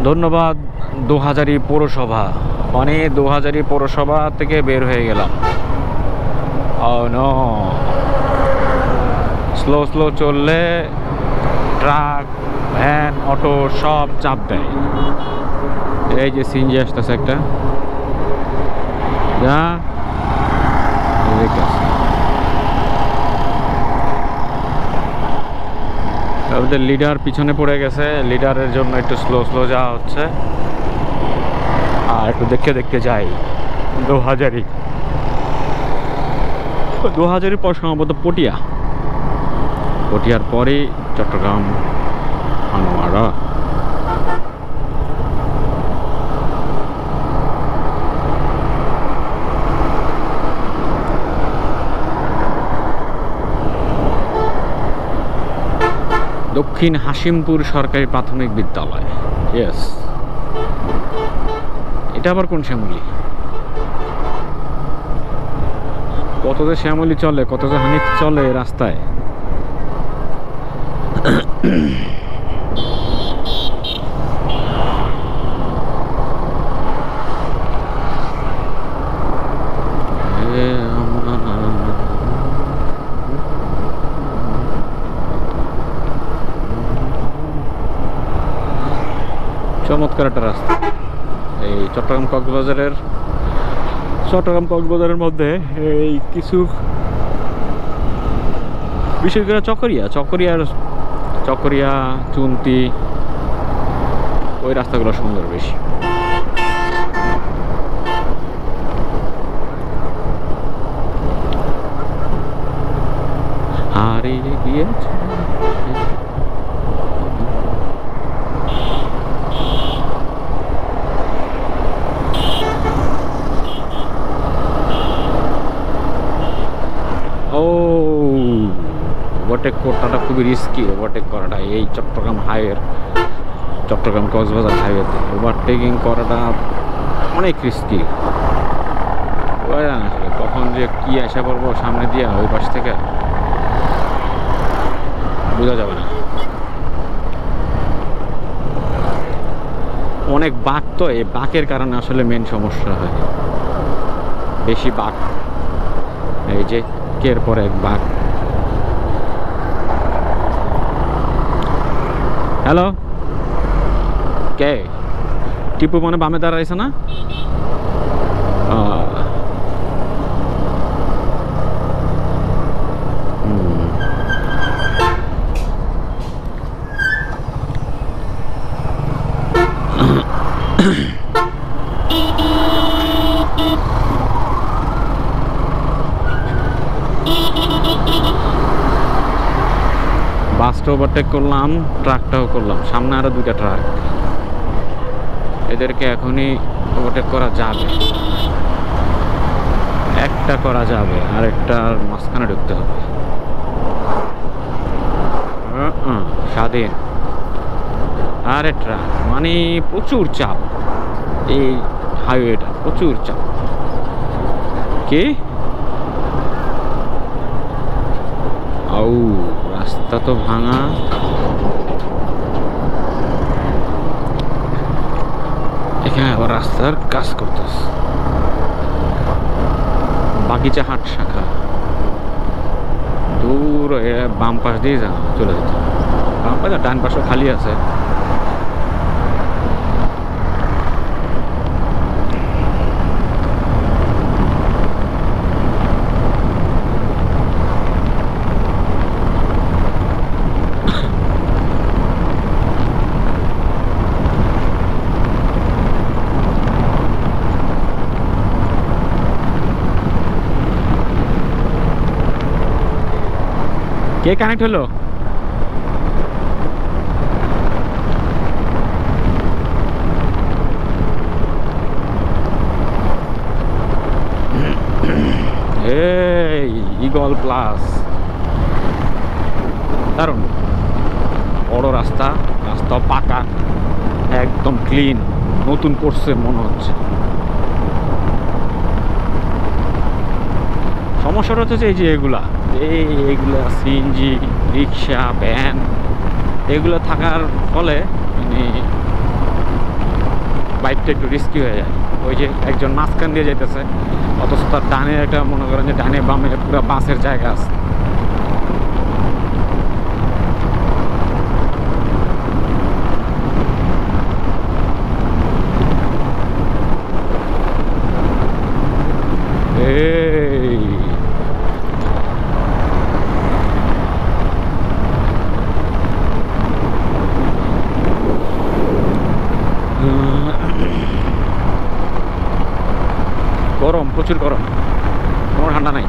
ধন্যবাদ ২০০০ পৌরসভা, মানে ২০০০ পৌরসভা থেকে বের হয়ে গেলাম। Oh no, স্লো স্লো চললে ট্রাক, ভ্যান, অটো সব চাপ দেয়। এই যে সিএনজি আসতেছে একটা, যা আমাদের লিডার পিছনে পড়ে গেছে, লিডারের জন্য একটু স্লো স্লো যাওয়া হচ্ছে। আর একটু দেখতে দেখতে যাই ২০০০ পর সম্ভবত পটিয়া, পটিয়ার পরে চট্টগ্রাম, আনোয়ারা। দক্ষিণ হাসিমপুর সরকারি প্রাথমিক বিদ্যালয়, ইয়েস। এটা আবার কোন শ্যামলী? কত যে শ্যামলী চলে, কত যে হানিফ চলে রাস্তায়। চমৎকার একটা রাস্তা এই চট্টগ্রাম কক্সবাজারের মধ্যে। এই কিছু বিশেষ করে চকরিয়া, চুন্তি, ওই রাস্তাগুলো সুন্দর বেশি। হারিয়ে গিয়েছে ওভারটেক করাটা খুবই রিস্কি। ওভারটেক করাটা এই চট্টগ্রাম কক্সবাজার হাইওয়েতে ওভারটেকিং করাটা অনেক রিস্কি। আসলে কখন যে কি আসা পড়বো সামনে দিয়ে ওই পাশ থেকে বোঝা যাবে না। অনেক বাঁক, তো এই বাঁকের কারণে আসলে মেন সমস্যা হয়, বেশি বাঁক। এই যে কের পরে এক বাঁক। হ্যালো, কে? টিপু মানে বামে দাঁড়াইছে না? বাসটা ওভারটেক করলাম, ট্রাকটাও করলাম, সামনে আরো দুইটা ট্রাক। এদেরকে এখনই ওভারটেক করা যাবে, একটা করা যাবে, আর একটার মাঝখানে ঢুকতে হবে। স্বাধীন আরে ট্রাক মানে প্রচুর চাপ, এই হাইওয়েটা প্রচুর চাপ। কি রাস্তা তো ভাঙা। এখানে আবার রাস্তার কাজ করতেছে। বাগিচা হাট শাখা দূর, বাম পাশ দিয়ে চলে যেত। বাম পাশে ডান পাশে খালি আছে। কে কানেক্ট হলো? এই ইগল প্লাস, দারুণ বড় রাস্তা, রাস্তা পাকা, একদম ক্লিন, নতুন করছে মনে হচ্ছে। সমস্যাটা হচ্ছে এই যে এইগুলা সিএনজি, রিক্সা, ভ্যান, এগুলো থাকার ফলে মানে সাইডটা একটু রিস্কি হয়ে যায়। ওই যে একজন মাঝখান দিয়ে যাইতেছে, অথচ তার ডানে একটা মনে করেন যে ডানে বামে পুরো বাসের জায়গা আছে। এই গরম, প্রচুর গরম, কোনো ঠান্ডা নাই।